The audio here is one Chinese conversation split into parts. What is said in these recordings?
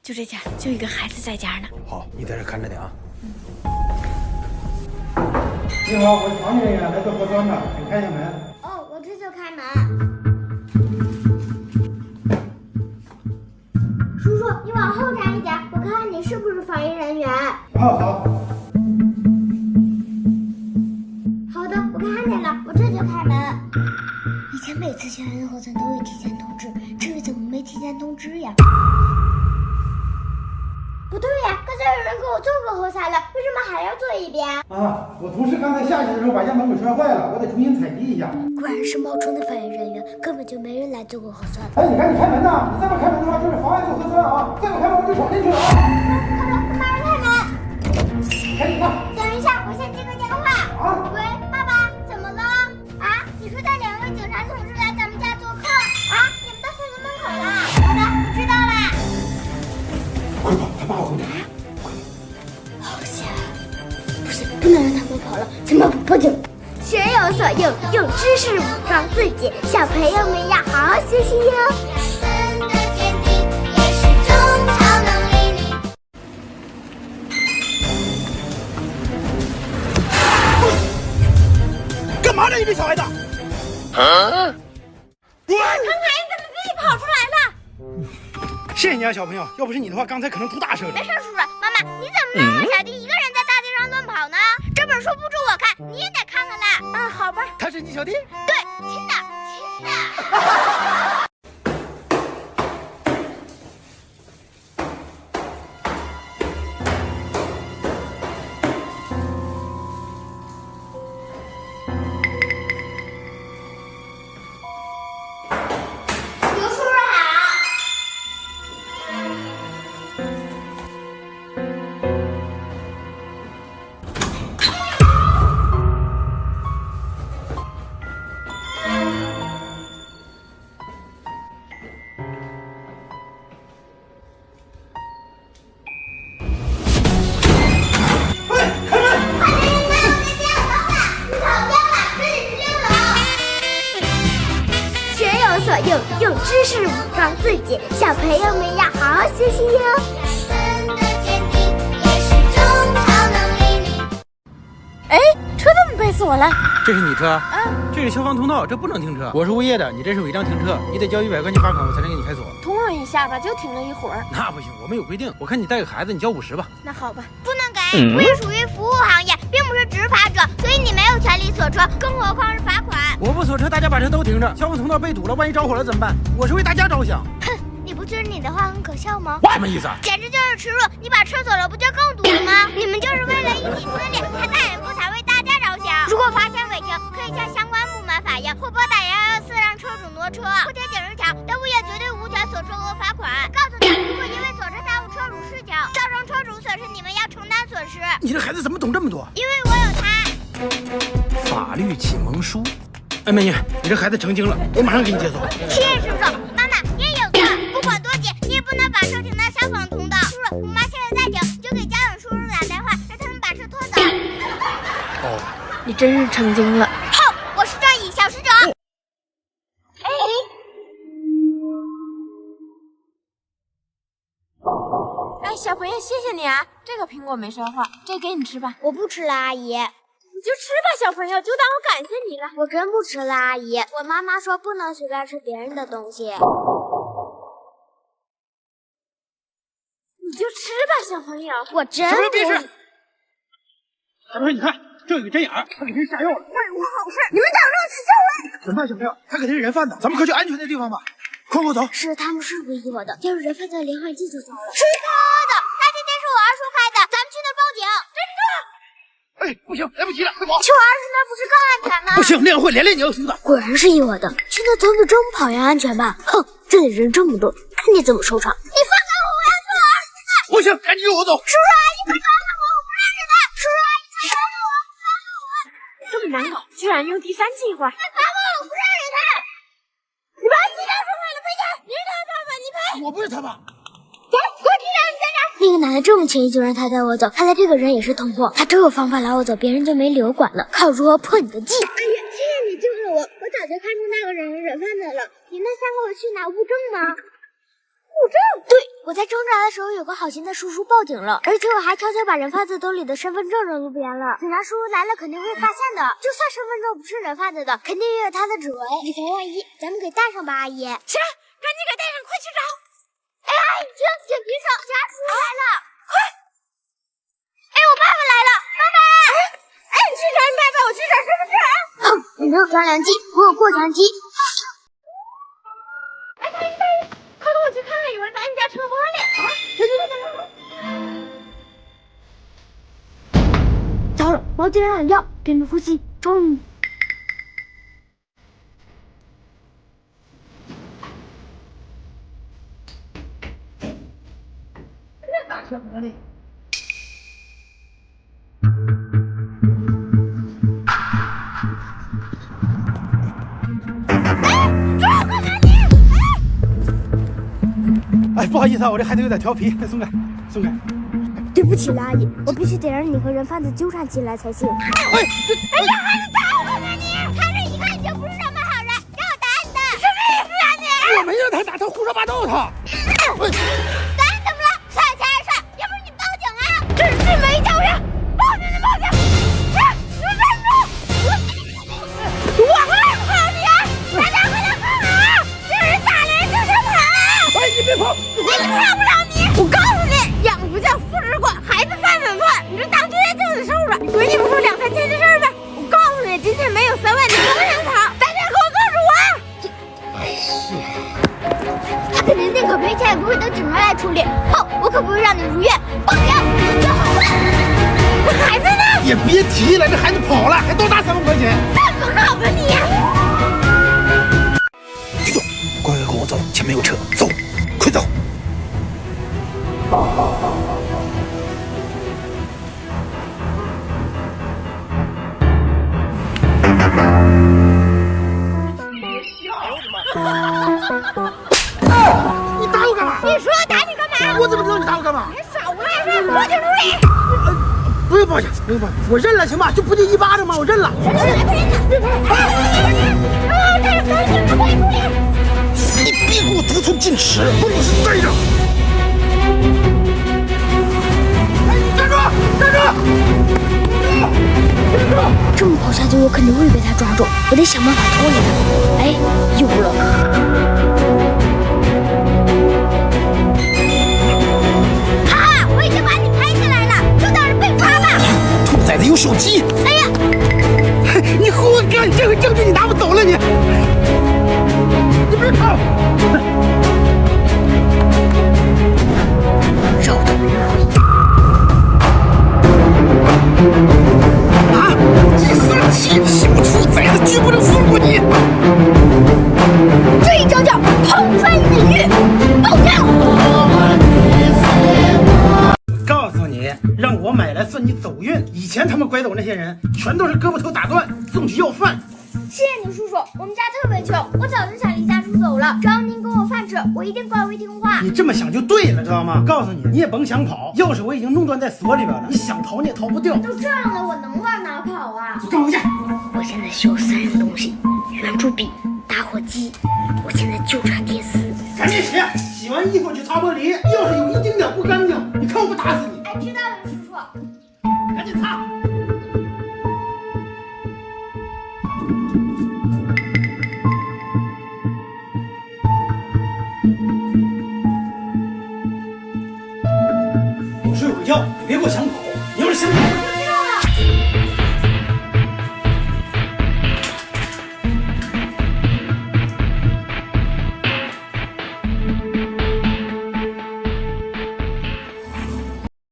就这家，就一个孩子在家呢。好，你在这看着点啊。你好，我是防疫人员，来做核酸的，请开下门。哦，我这就开门。叔叔，你往后站一点，我看看你是不是防疫人员。好。好的，我看见了，我这就开门。以前每次前来的核酸都会提前通知，这个怎么没提前通知呀？不对呀，刚才有人给我做过核酸了，为什么还要做一遍？啊，我同事刚才下去的时候把样本给摔坏了，我得重新采集一下。果然是冒充的防疫人员，根本就没人来做过核酸。哎，你赶紧开门呐！你再不开门的话，就是妨碍做核酸啊！再不开门我就闯进去了啊！好的，马上开门。赶紧的。等一下，我先接个电话。啊？喂，爸爸，怎么了？啊？你说带2位警察同志来咱们家做客啊？你们到厕所门口了？好的，我知道啦。快跑，他爸我们。好险！不是，不能让他们跑了，咱们报警。学有所用，用知识武装自己。小朋友们要好好学习哟。人的坚定也是种超能力。干嘛呢？你这小孩子！啊！滚！康凯，你怎么自己跑出来了？谢谢你啊，小朋友，要不是你的话，刚才可能出大事了。没事，叔叔。妈妈，你怎么能让小弟一个人在大街上乱跑呢？这本书不准我看，你也得看看啦。啊，好吧。他是你小弟？对，亲的。刘叔叔好。学有所用，用知识武装自己。小朋友们要好好学习哟。人的坚定也是种超能力。哎，车怎么被锁了？这是你车？这是消防通道，这不能停车。我是物业的，你这是违章停车，你得交100块钱罚款，我才能给你开锁。通融一下吧，就停了一会儿。那不行，我们有规定。我看你带个孩子，你交50吧。那好吧。不能给，我也属于服务行业，并不是执法者，所以你没有权利锁车，更何况是罚款。我不锁车，大家把车都停着。消防通道被堵了，万一着火了怎么办？我是为大家着想。哼，你不觉得你的话很可笑吗？什么意思啊？简直就是耻辱！你把车锁了，不就更堵了吗？你们就是为了一己私利，还大言不惭为大家着想。如果发现违停，可以向相关部门反映，或拨打114让车主挪车，或贴警示条。但物业绝对无权锁车和罚款。告诉你，如果因为锁车耽误车主事情，造成车主损失，你们要承担损失。你这孩子怎么懂这么多？因为我有他。法律启蒙书。哎，美女，你这孩子成精了，我马上给你接走。谢谢叔叔，妈妈你也有错，不管多急，你也不能把车停在消防通道。叔叔，我妈现在在停，你就给交警叔叔打电话，让他们把车拖走。哦，你真是成精了。好，我是正义小使者。哎，小朋友，谢谢你啊，这个苹果没摔坏，这给你吃吧。我不吃了，阿姨。你就吃吧，小朋友，就当我感谢你了。我真不吃了，阿姨。我妈妈说不能随便吃别人的东西。你就吃吧，小朋友。我真小朋友别不。吃。小朋友，你看，这有个针眼儿，他给人下药了。为我好事，你们挡着我吃救我！怎么办，小朋友？他肯定是人贩子，咱们快去安全的地方吧。快跟我走。是他们是威胁我的，要是人贩子连环计就糟了。是他的，那这店是我二叔开的，咱们去那儿报警。真的？哎，不行，来不及了，快跑！去我二叔那儿不是更安全吗？不行，那样会连累你二叔的。果然是依我的，去那总比这么跑要安全吧？哼，这里人这么多，看你怎么收场！你放开我，我要去我儿子那儿！不行，赶紧跟我走。叔叔阿姨，快放开我，我不认识他！叔叔阿姨，快放开我，放开我！这么难搞，居然用第3计划。快放开我，我不认识他！你把鸡蛋摔坏了，赔钱！你是他爸爸，你赔！我不是他爸。走，给我鸡蛋，你在哪？那个奶奶这么轻易就让他带我走，看来这个人也是同伙。他真有方法拉我走，别人就没留管了。看我如何破你的计！哎呀，谢谢你救了我，我早就看出那个人是人贩子了。你那3个我去哪？物证吗？物证？对，我我在挣扎的时候，有个好心的叔叔报警了，而且我还悄悄把人贩子兜里的身份证扔路边了。警察叔叔来了肯定会发现的，就算身份证不是人贩子的，肯定也有他的指纹。以防万一，咱们给带上吧，阿姨。是，赶紧给带上，快去找！哎，停，请举手，警察叔叔来了，快！哎，我爸爸来了，爸爸！哎，你去找你爸爸，我去找身份证。你没有张良计，我有过墙计。哎，大姨，快跟我去看看，有人砸你家车玻璃。糟了，毛巾染料，屏住呼吸，终于。大车玻璃。哎，不好意思啊，我这孩子有点调皮，松开，松开。对不起了，阿姨，我必须得让你和人贩子纠缠起来才行。哎，这孩子咋了呢你？看这一看就不是什么好人，让我打你的。什么意思啊你？我没让他打，他胡说八道他。打你怎么了？耍钱还耍？要不是你报警啊！这是没教训，报警就报警！你站住！我会跑你啊！大家快来看看啊！这人打了人就想跑！哎，你别跑，你回来！看不了你！我告诉你，养不教，父之过，孩子犯了错，你这当爹就得受着。给你们说2、3天的事儿呗。我告诉你，今天没有3万，你不能跑！大家给我做主啊！他肯定宁可赔钱也不会等警察来处理。后我可不会让你如愿。报警！就好了。这孩子呢？也别提了，这孩子跑了，还多打3万块钱。这么好吧你？走，乖乖跟我走，前面有车，走，快走。你打我干嘛？你说打你干嘛？我怎么知道你打我干嘛？你少赖事，报警处理！不用报警，不用报警，我认了，行吧？就不就1巴掌吗？我认了。你别给我得寸进尺，不老实待着。哎，你站住！站住！这么跑下去，我肯定会被他抓住。我得想办法脱离他。哎，有了！哈，我已经把你拍下来了，就等着被抓吧。兔崽子有手机！哎呀，你活该！这回证据你拿不走了你！你别跑！绕头迂回。啊！第3期，小兔崽子，绝不能放过你！这一招叫抛砖引玉，报警！告诉你，让我买来算你走运。以前他们拐走那些人，全都是胳膊头打断，送去要饭。谢谢您，叔叔，我们家特别穷，我早就想离家出走了。只要您给我饭吃，我一定乖乖听话。你这么想就对了，知道吗？告诉你，你也甭想跑，钥匙我已经弄断在锁里边了，你想逃你也逃不掉。都这样了，我能往哪跑啊？跟我回家。我现在需要3样东西：圆珠笔、打火机。我现在就差电丝。赶紧洗，洗完衣服去擦玻璃。要是有1丁点不干净，你看我不打死你！哎，知道了，叔叔。赶紧擦。有睡午觉，你别给我想跑。你要是想跑，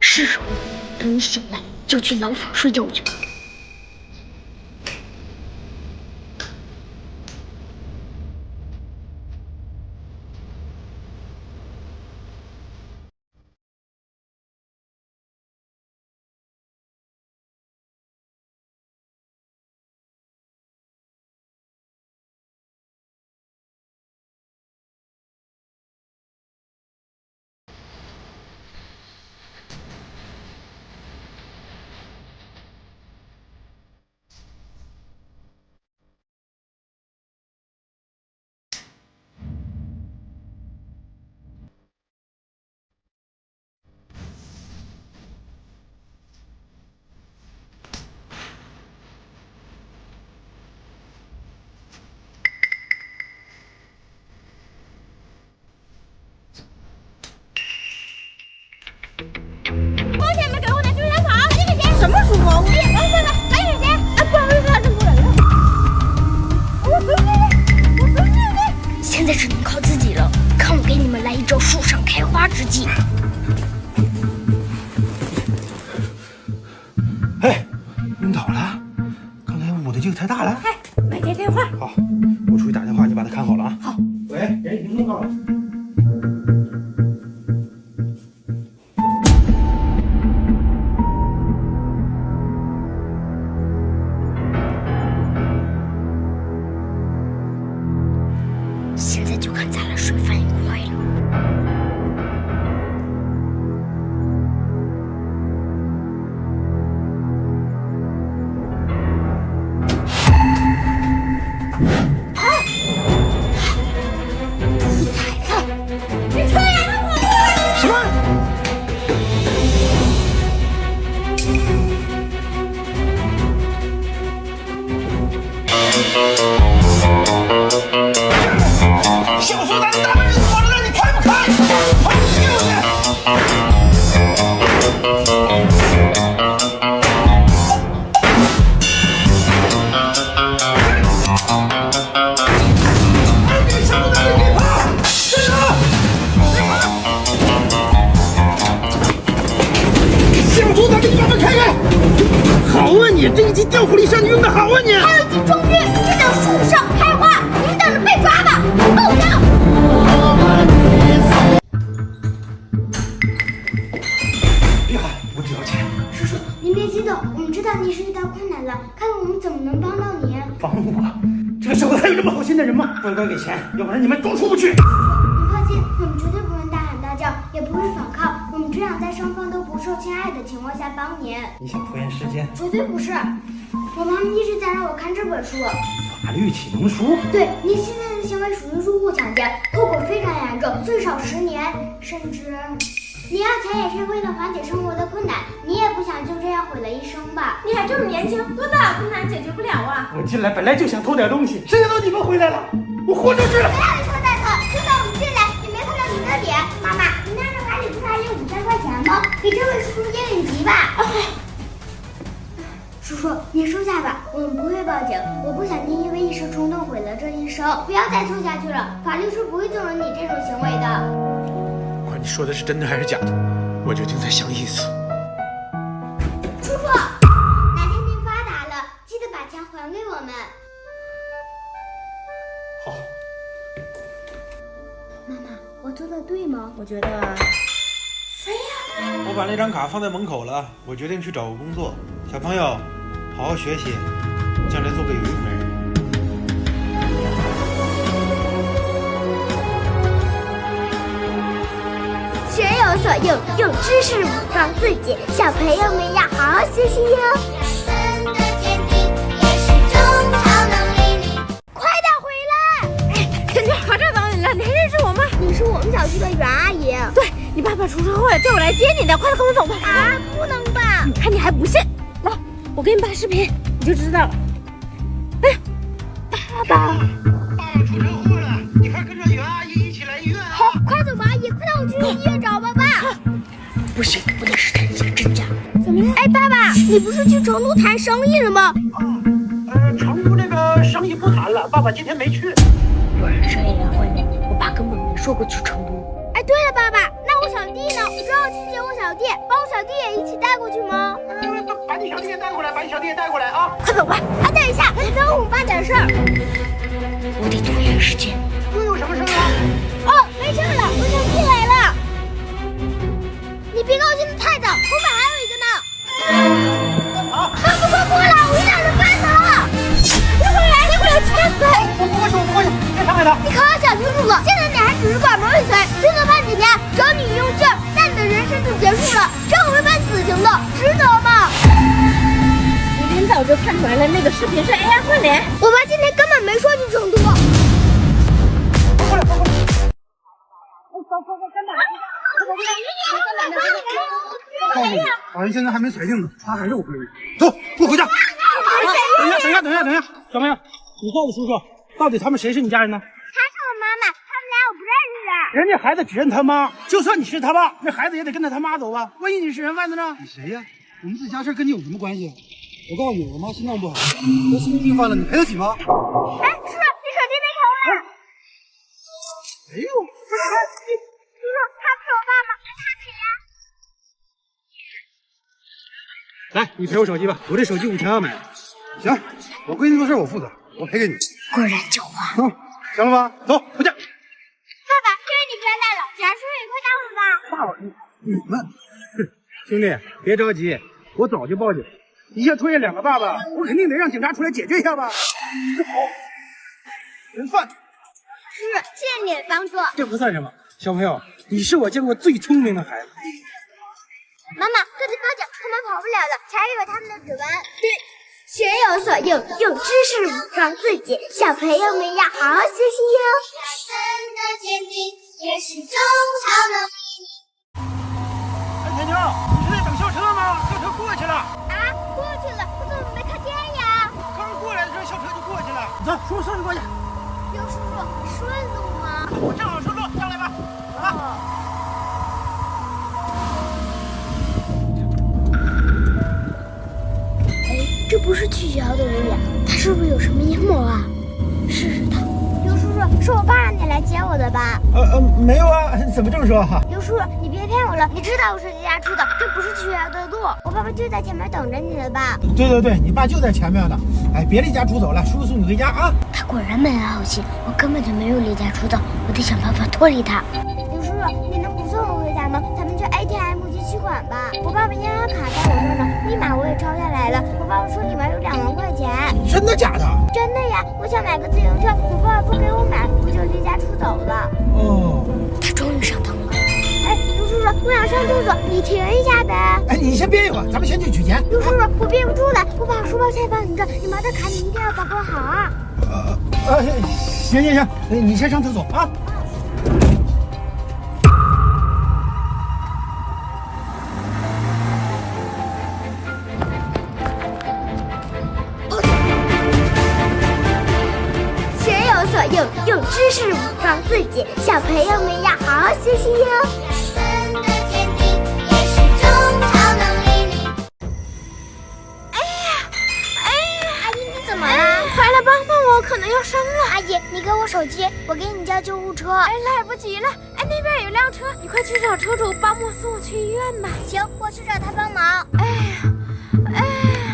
是时候等你醒来就去牢房睡觉去。之计。哎，晕倒了，刚才捂的劲太大了。哎，我接电话。好，我出去打电话，你把他看好了啊。好。喂，人已经弄到了。现在就看咱俩谁反应快了。什么？小苏咱大门锁着呢，你开不开？快进去！小苏，咱给你把门开开！好啊你，这一集调虎离山，你用的好啊你！还有一集终于真的树上开花，你们等着被抓吧！报警！别喊，我只要钱。叔叔，您别激动，我们知道你是遇到困难了，看看我们怎么能帮到你。帮我？这个社会还有这么好心的人吗？乖乖给钱，要不然你们都出不去。您放心，我们绝对不会大喊大叫，也不会反抗，我们只想在双方都不受侵害的情况下帮您。你想拖延时间？绝对不是，我妈妈一直在让我看这本书。法律启蒙书？对，您现在的行为属于入户抢劫，后果非常严重，最少10年，甚至。你要钱也是为了缓解生活的困难，你也不想就这样毁了一生吧？你还这么年轻，多大困难解决不了啊？我进来本来就想偷点东西，谁想到你们回来了，我豁出去了。不要一说再说，就算我们进来也没看到你的脸。妈妈，你那张卡里不是还有5000块钱吗？给这位叔叔应应急吧。叔叔，您收下吧，我们不会报警。我不想您因为一时冲动毁了这一生。不要再凑下去了，法律是不会纵容你这种行为的。不管你说的是真的还是假的，我决定再想一次。叔叔，哪天您发达了，记得把钱还给我们。好。妈妈，我做的对吗？我觉得，我把那张卡放在门口了，我决定去找个工作。小朋友，好好学习，将来做个有用的人。学有所用，用知识武装自己。小朋友们要好好学习哟。快点回来！哎，甜甜，好这等你了，你还认识我吗？你是我们小区的袁阿姨。对，你爸爸出车祸了，叫我来接你的，快跟我走吧。啊，不能吧？你看你还不信？来，我给你拍视频，你就知道了。哎，爸爸。爸爸出车祸了，你快跟着袁阿姨一起来医院啊！好，快走吧，阿姨，快带我去医院找爸爸。不行，不能试探一下真假。怎么了？哎，爸爸，你不是去成都谈生意了吗？成都那个生意不谈了，爸爸今天没去。果然是黑人会面，我爸根本没说过去成都。哎，对了，爸爸，那我小弟呢？你知道我去接我小弟，把我小弟也一起带过去吗？把你小弟也带过来，把你小弟也带过来啊！快走吧。啊，等一下，你等我办点事儿。我得拖延时间。又有什么事啊？哦，没事了，我小弟来了。你别高兴得太早，后面还有一个呢。啊！爸不说过了，我一点都办了。别回来，别回来，气死！我不过去，我不过去，别上来了。你可要想清楚了，现在你还只是拐门未遂，就算判几年，只要你用劲儿，那你的人生就结束了。这样会判死刑的，值得吗？一天早就看出来了，那个视频是 AI 换脸。我妈今天根本没说去成都。过来，过来。法医现在还没裁定呢，他还是我可以。走，跟我回家。等一下，小朋友，你告诉叔叔，到底他们谁是你家人呢？她是我妈妈，他们俩我不认识。人家孩子只认他妈，就算你是他爸，那孩子也得跟着他妈走吧？万一你是人贩子呢？你谁呀？我们自己家事跟你有什么关系？我告诉你，我妈心脏不好，得心脏病犯了，你赔得起吗？哎，叔叔，你手机没充了。哎呦，叔叔，他不是我爸爸。来，你赔我手机吧，我这手机5000要买的。行，我闺女的事我负责，我赔给你。果然狡猾。行了吧？走，回家。爸爸，这位你不要带了，只要叔叔也快到了吧？大伙你们，兄弟别着急，我早就报警。一下出现2个爸爸，我肯定得让警察出来解决一下吧。好，人贩。叔叔，谢谢你的帮助。这不算什么，小朋友，你是我见过最聪明的孩子。妈妈，快去报警，他们跑不了了，查有他们的指纹。对，学有所用，用知识武装自己，小朋友们要好好学习哟。真的坚定也是中超能力。哎，甜甜，你是在等校车吗？校车过去了。啊，过去了，我怎么没看见呀？刚过来的时候，校车就过去了。走，叔叔送你过去。刘叔叔，顺路吗？我正好顺路，上来吧。啊。这不是去学校的路呀，他是不是有什么阴谋啊？试试他。刘叔叔，是我爸让你来接我的吧？没有啊，怎么这么说？刘叔叔，你别骗我了，你知道我是离家出走，这不是去学校的路，我爸爸就在前面等着你了吧？对，你爸就在前面呢。哎，别离家出走了，叔叔送你回家啊。他果然没安好心，我根本就没有离家出走，我得想办法脱离他。刘叔叔，你能不送我回家吗？咱们去 ATM 机取款吧。我爸爸银行卡在我这儿呢，密码我也抄下来了。我爸爸说里面有2万块钱。真的假的？真的呀，我想买个自行车，我爸爸不给我买，我就离家出走了。哦，他终于上当了。哎，刘叔叔，我想上厕所，你停一下呗。哎，你先憋一会儿，咱们先去取钱。刘叔叔，我憋不住了，我把书包先放你这，你妈的卡你一定要保管好啊。行，你先上厕所啊。学有所用，用知识武装自己，小朋友们要好好学习哟。真的坚定也是中超能力。哎呀，阿姨你怎么了？快来帮帮我，可能要生了。阿姨，你给我手机，我给你叫救护车。哎，来不及了。哎，那边有辆车，你快去找车主，帮我送我去医院吧。行，我去找他帮忙。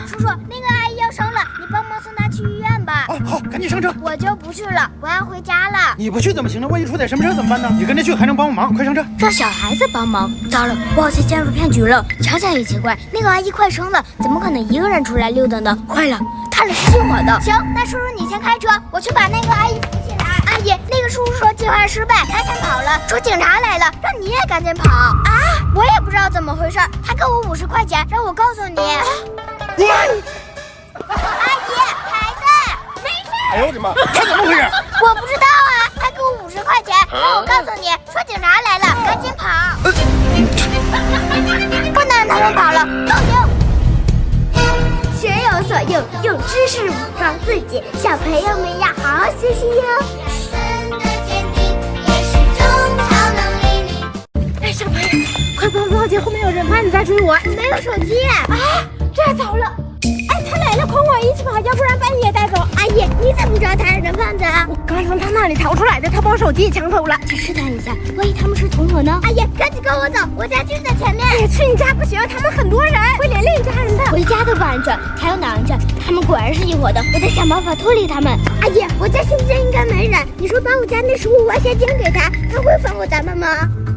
叔叔，那个阿姨要生了，你帮忙送她去医院吧。好，赶紧上车。我就不去了，我要回家了。你不去怎么行呢？万一出点什么事怎么办呢？你跟着去还能帮忙，快上车。让小孩子帮忙，糟了，我好像陷入骗局了。想想也奇怪，那个阿姨快生了，怎么可能一个人出来溜达呢？快了，她是信我的。行，那叔叔你先开车，我去把那个阿姨扶起来。阿姨，那个叔叔说计划失败，他先跑了，说警察来了，让你也赶紧跑啊！我也不知道怎么回事，他给我50块钱，让我告诉你。阿姨，孩子，没事。哎呦我的妈，他怎么回事？我不知道啊，他给我50块钱，让我告诉你，说警察来了，赶紧跑。不能让他们跑了，报警。学有所用，用知识武装自己，小朋友们要好好学习哟。真的坚定也是中超能力。哎，小朋友，快帮我报警，后面有人贩子在追我。没有手机啊，这糟了！哎，他来了，快跟我一起跑，要不然把你也带走。阿姨，你怎么知道他是人贩子啊？我刚从他那里逃出来的，他把我手机也抢走了。去试探一下，万一他们是同伙呢？阿姨，赶紧跟我走，我家就在前面。哎呀，去你家不行，他们很多人，会连累家人的。回家都不安全，还有哪安全？他们果然是一伙的，我得想办法脱离他们。阿姨，我家现在应该没人，你说把我家那15万现金给他，他会放过咱们吗？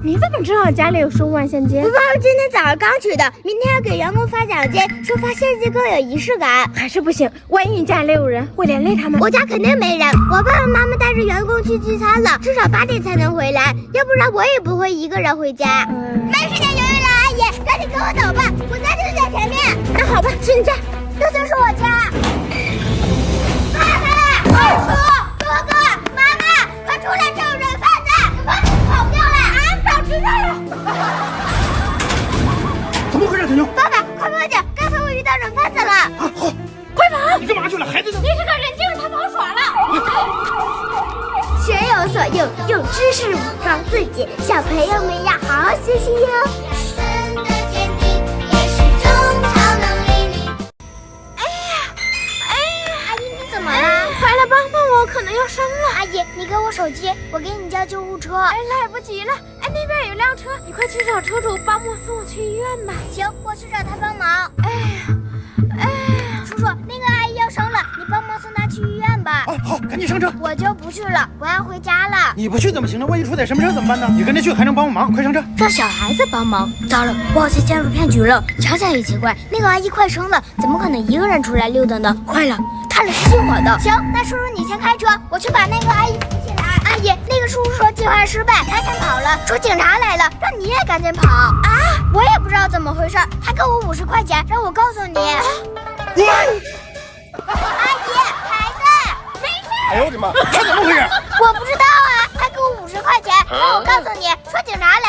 你怎么知道家里有15万现金？我爸爸今天早上刚取的，明天要给员工发奖金，说发现金更有仪式感。还是不行，万一你家里有人，会连累他们。我家肯定没人，我爸爸妈妈带着员工去聚餐了，至少8点才能回来，要不然我也不会一个人回家。没时间犹豫了，阿姨，赶紧跟我走吧，我家就在前面。那好吧，去你家，这就是我家。爸爸、二叔、哥哥、妈妈，快出来，这有人贩子，跑掉了啊！早知道了。怎么回事，小妞？爸爸，快报警！刚才我遇到人贩子了。啊，好，快跑！你干嘛去了？孩子呢？你是个人精，他跑耍了。学有所用，用知识武装自己，小朋友们要好好学习哟。真的坚定也是中超能力。阿姨你怎么了？快来帮帮我，可能要生了。阿姨，你给我手机，我给你叫救护车。哎，来不及了。哎，那边有辆车，你快去找车主，帮我送我去医院吧。行，我去找他帮忙。叔叔，那个阿姨要生了，你帮忙送她去医院吧。啊，好，赶紧上车。我就不去了，我要回家了。你不去怎么行呢？万一出点什么事怎么办呢？你跟着去还能帮忙，快上车。让小孩子帮忙，糟了，我好像陷入骗局了。想想也奇怪，那个阿姨快生了，怎么可能一个人出来溜达呢？快了，看了是姓我的。行，那叔叔你先开车，我去把那个阿姨扶起来。阿姨，那个叔叔说计划失败，他先跑了，说警察来了，让你也赶紧跑啊！我也不知道怎么回事，他给我50块钱，让我告诉你。阿姨，孩子，没事。哎呦我的妈，这怎么回事？我不知道啊，他给我50块钱，让我告诉你，说警察来